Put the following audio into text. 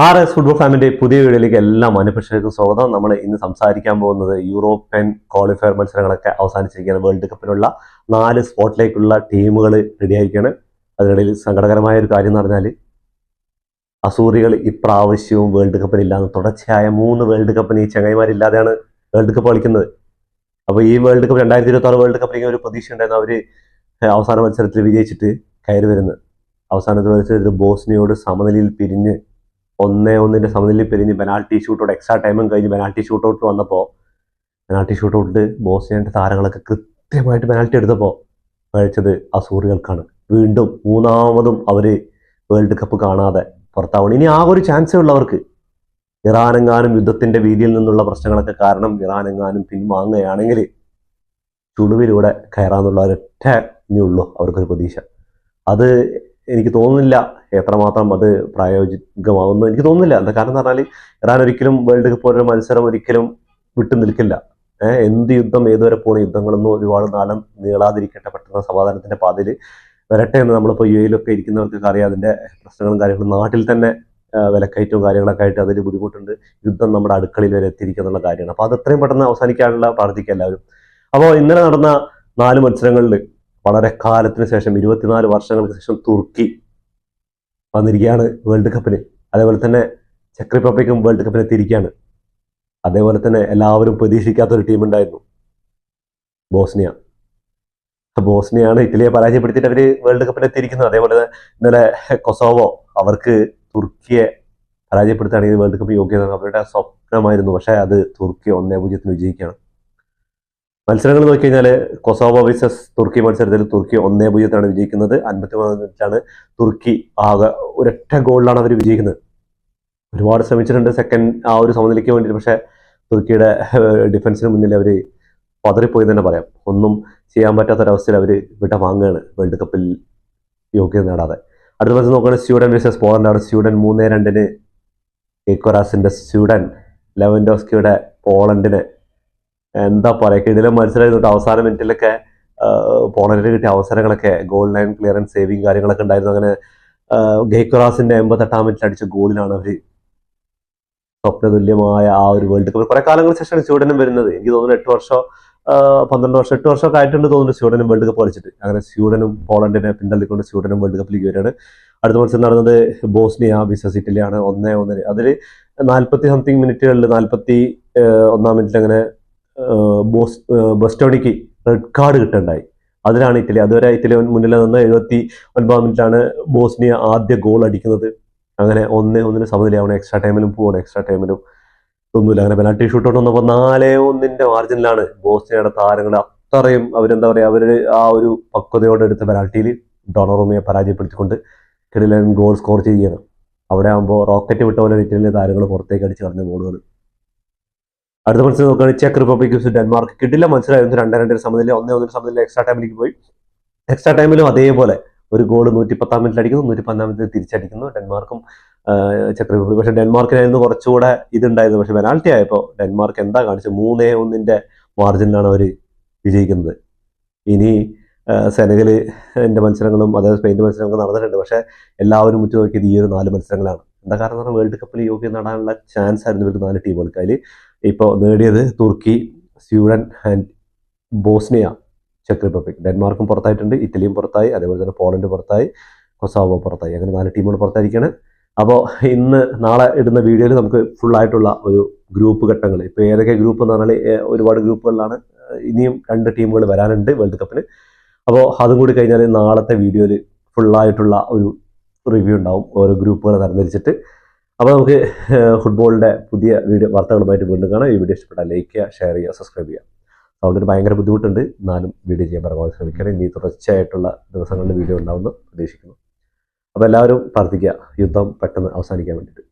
RS football ഫാമിന്റെ പുതിയ വീഡിയോയിലേക്ക് എല്ലാ മാന്യപ്രേക്ഷകർക്കും സ്വാഗതം. നമ്മൾ ഇന്ന് സംസാരിക്കാൻ പോകുന്നത് യൂറോപ്യൻ ക്വാളിഫയർ മത്സരങ്ങളൊക്കെ അവസാനിച്ചിരിക്കുകയാണ്. വേൾഡ് കപ്പിനുള്ള 4 സ്പോട്ടിലേക്കുള്ള ടീമുകൾ റെഡിയായിരിക്കുകയാണ്. അതിനിടയിൽ സങ്കടകരമായ ഒരു കാര്യം എന്ന് പറഞ്ഞാൽ അസൂറികൾ ഇപ്രാവശ്യവും വേൾഡ് കപ്പിനില്ലാന്ന് തുടർച്ചയായ 3 വേൾഡ് കപ്പിന് ഈ ചങ്ങായിമാരില്ലാതെയാണ് വേൾഡ് കപ്പ് കളിക്കുന്നത്. അപ്പോൾ ഈ വേൾഡ് കപ്പ് 2026 വേൾഡ് കപ്പിലേക്ക് ഒരു പ്രതീക്ഷ ഉണ്ടായിരുന്നു. അവർ അവസാന മത്സരത്തിൽ വിജയിച്ചിട്ട് കയറി വരുന്നത്. അവസാനത്തെ മത്സരത്തിൽ ബോസ്നിയോട് സമനിലയിൽ പിരിഞ്ഞ് 1-1 സമനിലയിൽ പിരിഞ്ഞ് പെനാൽറ്റി ഷൂട്ടൗട്ട് എക്സ്ട്രാ ടൈമും കഴിഞ്ഞ് പെനാൽറ്റി ഷൂട്ടൗട്ട് വന്നപ്പോൾ പെനാൽറ്റി ഷൂട്ടൗട്ടിൽ ബോസ്നിയൻ്റെ താരങ്ങളൊക്കെ കൃത്യമായിട്ട് പെനാൽറ്റി എടുത്തപ്പോൾ കഴിച്ചത് അസൂറികൾക്കാണ്. വീണ്ടും മൂന്നാമതും അവർ വേൾഡ് കപ്പ് കാണാതെ പുറത്താവണം. ഇനി ആ ഒരു ചാൻസേ ഉള്ളവർക്ക്. ഇറാനെങ്ങാനും യുദ്ധത്തിൻ്റെ വീതിയിൽ നിന്നുള്ള പ്രശ്നങ്ങളൊക്കെ കാരണം ഇറാനെങ്ങാനും പിൻവാങ്ങുകയാണെങ്കിൽ ചുളിവിലൂടെ കയറാന്നുള്ള ഒരൊറ്റ ഇനിയുള്ളൂ അവർക്കൊരു പ്രതീക്ഷ. അത് എനിക്ക് തോന്നുന്നില്ല എത്രമാത്രം അത് പ്രായോഗികമാകുന്നു എനിക്ക് തോന്നുന്നില്ല. എന്താ കാരണം എന്ന് പറഞ്ഞാൽ ഇറാൻ ഒരിക്കലും വേൾഡ് കപ്പ് ഒരു മത്സരം ഒരിക്കലും വിട്ടു നിൽക്കില്ല. എന്ത് യുദ്ധം ഏതുവരെ പോണ യുദ്ധങ്ങളൊന്നും ഒരുപാട് കാലം നീളാതിരിക്കട്ടെ, പെട്ടെന്ന് സമാധാനത്തിന്റെ പാതയിൽ വരട്ടെ എന്ന് നമ്മളിപ്പോൾ UAE ഇരിക്കുന്നവർക്കൊക്കെ അറിയാം. അതിന്റെ പ്രശ്നങ്ങളും കാര്യങ്ങളും നാട്ടിൽ തന്നെ വിലക്കയറ്റവും കാര്യങ്ങളൊക്കെ ആയിട്ട് അതിൽ ബുദ്ധിമുട്ടുണ്ട്. യുദ്ധം നമ്മുടെ അടുക്കളയിൽ വരെ എത്തിയിരിക്കുക എന്നുള്ള കാര്യമാണ്. അപ്പോൾ അത് എത്രയും പെട്ടെന്ന് അവസാനിക്കാനുള്ള പ്രാർത്ഥിക്കുക എല്ലാവരും. അപ്പോൾ ഇന്നലെ നടന്ന 4 മത്സരങ്ങളിൽ വളരെ കാലത്തിന് ശേഷം 24 വർഷങ്ങൾക്ക് ശേഷം തുർക്കി വന്നിരിക്കുകയാണ് വേൾഡ് കപ്പിന്. അതേപോലെ തന്നെ ചെക്ക് റിപ്പബ്ലിക്കും വേൾഡ് കപ്പിന് എത്തിയിരിക്കുകയാണ്. അതേപോലെ തന്നെ എല്ലാവരും പ്രതീക്ഷിക്കാത്തൊരു ടീമുണ്ടായിരുന്നു, ബോസ്നിയ. ബോസ്നിയാണ് ഇറ്റലിയെ പരാജയപ്പെടുത്തിയിട്ട് അവർ വേൾഡ് കപ്പിന് എത്തിയിരിക്കുന്നത്. അതേപോലെ ഇന്നലെ കൊസോവോ അവർക്ക് തുർക്കിയെ പരാജയപ്പെടുത്തുകയാണെങ്കിൽ വേൾഡ് കപ്പ് യോഗ്യത അവരുടെ സ്വപ്നമായിരുന്നു. പക്ഷേ അത് തുർക്കി 1-0 വിജയിക്കുകയാണ്. മത്സരങ്ങൾ നോക്കിക്കഴിഞ്ഞാൽ കൊസോവോ വേഴ്സസ് തുർക്കി മത്സരത്തിൽ തുർക്കി 1-0 വിജയിക്കുന്നത്. 53 മിനിറ്റാണ് തുർക്കി ആകെ ഒരൊറ്റ ഗോളിലാണ് അവർ വിജയിക്കുന്നത്. ഒരുപാട് ശ്രമിച്ചിട്ടുണ്ട് സെക്കൻഡ് ആ ഒരു സമനിലയ്ക്ക് വേണ്ടിയിട്ട്. പക്ഷേ തുർക്കിയുടെ ഡിഫൻസിന് മുന്നിൽ അവർ പതറിപ്പോയി തന്നെ പറയാം. ഒന്നും ചെയ്യാൻ പറ്റാത്തൊരവസ്ഥയിൽ അവർ വിട്ട വാങ്ങുകയാണ് വേൾഡ് കപ്പിൽ യോഗ്യത നേടാതെ. അടുത്ത മത്സരം നോക്കുകയാണെങ്കിൽ സ്വീഡൻ വേഴ്സസ് പോളണ്ടാണ്. സ്വീഡൻ 3-2 ഗെയ്ക്കോറാസിന്റെ സ്വീഡൻ ലെവൻഡോസ്കിയുടെ പോളണ്ടിനെ എന്താ പറയുക കിടിലം മത്സരമായിരുന്നു. അവസാന മിനിറ്റിലൊക്കെ പോളണ്ടിന് കിട്ടിയ അവസരങ്ങളൊക്കെ ഗോൾ ലൈൻ ക്ലിയറൻസ് സേവിങ് കാര്യങ്ങളൊക്കെ ഉണ്ടായിരുന്നു. അങ്ങനെ ഗെയ്ക്കോറാസിന്റെ 88-ാം മിനിറ്റിൽ അടിച്ച ഗോളിനാണ് അവർ സ്വപ്നതുല്യമായ ആ ഒരു വേൾഡ് കപ്പ്. കുറെ കാലങ്ങൾക്ക് ശേഷമാണ് സ്വീഡനും വരുന്നത്. എനിക്ക് തോന്നുന്നു 8 വർഷം 8 വർഷമൊക്കെ ആയിട്ടുണ്ട് തോന്നുന്നു സ്വീഡനും വേൾഡ് കപ്പ് കളിച്ചിട്ട്. അങ്ങനെ സ്വീഡനും പോളണ്ടിനെ പിന്തള്ളിക്കൊണ്ട് സ്വീഡനും വേൾഡ് കപ്പിലേക്ക് വരികയാണ്. അടുത്ത മത്സരം നടന്നത് ബോസ്നിയ വേഴ്സസ് ഇറ്റലിയാണ്. 1-1. അതിൽ 40 സംതിങ് മിനിറ്റുകളിൽ 41-ാം മിനിറ്റിൽ അങ്ങനെ ബസ്റ്റോണിക്ക് റെഡ് കാർഡ് കിട്ടുണ്ടായി. അതിലാണ് ഇറ്റലി അതുവരെ ഇറ്റലി മുന്നിൽ നിന്ന് 79-ാം മിനിറ്റിലാണ് ബോസ്നിയ ആദ്യ ഗോൾ അടിക്കുന്നത്. അങ്ങനെ 1-1 സമനിലയാവണം. എക്സ്ട്രാ ടൈമിലും പോകണം. എക്സ്ട്രാ ടൈമിലും ഒന്നുമില്ല. അങ്ങനെ പെനാൽറ്റി ഷൂട്ടൗട്ട് വന്നപ്പോൾ 4-1 മാർജിനിലാണ് ബോസ്നിയയുടെ താരങ്ങൾ. അത്രയും അവരെന്താ പറയുക, അവർ ആ ഒരു പക്വതയോടെ എടുത്ത പെനാൽറ്റിയിൽ ഡൊണറുമയെ പരാജയപ്പെടുത്തിക്കൊണ്ട് കിടിലൻ ഗോൾ സ്കോർ ചെയ്യുകയാണ്. അവിടെ ആകുമ്പോൾ റോക്കറ്റ് വിട്ട പോലെ ഇറ്റലിയിലെ താരങ്ങൾ പുറത്തേക്ക് അടിച്ച് കളഞ്ഞ ഗോളുകൾ. അടുത്ത മത്സരം നോക്കുകയാണെങ്കിൽ ചെക്ക് റിപ്പബ്ലിക് ഡെൻമാർക്ക് കിടില മത്സരമായിരുന്നു. 2-2 സമനില 1-1 സമനില എക്സ്ട്രാ ടൈമിലേക്ക് പോയി. എക്സ്ട്രാ ടൈമിലും അതേപോലെ ഒരു ഗോൾ 110-ാം മിനിറ്റിൽ അടിക്കുന്നു, 115-ാം മിനിറ്റിൽ തിരിച്ചടിക്കുന്നു. ഡെൻമാർക്കും ചെക്ക് റിപ്പബ്ലിക്. പക്ഷേ ഡെൻമാർക്കിനായിരുന്നു കുറച്ചുകൂടെ ഇതുണ്ടായിരുന്നു. പക്ഷേ പെനാൽറ്റി ആയപ്പോൾ ഡെൻമാർക്ക് എന്താ കാണിച്ചത്, 3-1 മാർജിനിലാണ് അവർ വിജയിക്കുന്നത്. ഇനി സെനഗലിന്റെ മത്സരങ്ങളും അതായത് സ്പെയിൻ്റെ മത്സരങ്ങളും നടന്നിട്ടുണ്ട്. പക്ഷേ എല്ലാവരും ഉറ്റുനോക്കിയത് ഈ ഒരു 4 മത്സരങ്ങളാണ്. എന്താ കാരണം എന്ന് പറഞ്ഞാൽ വേൾഡ് കപ്പിൽ യോഗ്യത നേടാനുള്ള ചാൻസ് ആയിരുന്നു ഇവർക്ക് 4 ടീമുകൾക്ക്. അതിൽ ഇപ്പോൾ നേടിയത് തുർക്കി, സ്വീഡൻ ആൻഡ് ബോസ്നിയ, ചെക്ക് റിപ്പബ്ലിക്. ഡെൻമാർക്കും പുറത്തായിട്ടുണ്ട്, ഇറ്റലിയും പുറത്തായി, അതേപോലെ തന്നെ പോളണ്ട് പുറത്തായി, കൊസോവോ പുറത്തായി. അങ്ങനെ 4 ടീമുകൾ പുറത്തായിരിക്കുകയാണ്. അപ്പോൾ നാളെ ഇടുന്ന വീഡിയോയിൽ നമുക്ക് ഫുള്ളായിട്ടുള്ള ഒരു ഗ്രൂപ്പ് ഘട്ടങ്ങൾ, ഇപ്പോൾ ഏതൊക്കെ ഗ്രൂപ്പ് എന്ന് പറഞ്ഞാൽ ഒരുപാട് ഗ്രൂപ്പുകളിലാണ്. ഇനിയും 2 ടീമുകൾ വരാനുണ്ട് വേൾഡ് കപ്പിന്. അപ്പോൾ അതും കൂടി കഴിഞ്ഞാൽ നാളത്തെ വീഡിയോയിൽ ഫുള്ളായിട്ടുള്ള ഒരു റിവ്യൂ ഉണ്ടാവും ഓരോ ഗ്രൂപ്പുകൾ തരംതിരിച്ചിട്ട്. അപ്പോൾ നമുക്ക് ഫുട്ബോളിൻ്റെ പുതിയ വീഡിയോ വാർത്തകളുമായിട്ട് വീണ്ടും കാണാം. ഈ വീഡിയോ ഇഷ്ടപ്പെട്ടാൽ ലൈക്ക് ചെയ്യുക, ഷെയർ ചെയ്യുക, സബ്സ്ക്രൈബ് ചെയ്യുക. അതുകൊണ്ട് ഭയങ്കര ബുദ്ധിമുട്ടുണ്ട്, എന്നാലും വീഡിയോ ചെയ്യാൻ പരമാവധി ശ്രമിക്കണം. ഇനി തുടർച്ചയായിട്ടുള്ള ദിവസങ്ങളിൽ വീഡിയോ ഉണ്ടാവുമെന്ന് പ്രതീക്ഷിക്കുന്നു. അപ്പോൾ എല്ലാവരും പ്രാർത്ഥിക്കുക യുദ്ധം പെട്ടെന്ന് അവസാനിക്കാൻ വേണ്ടിയിട്ട്.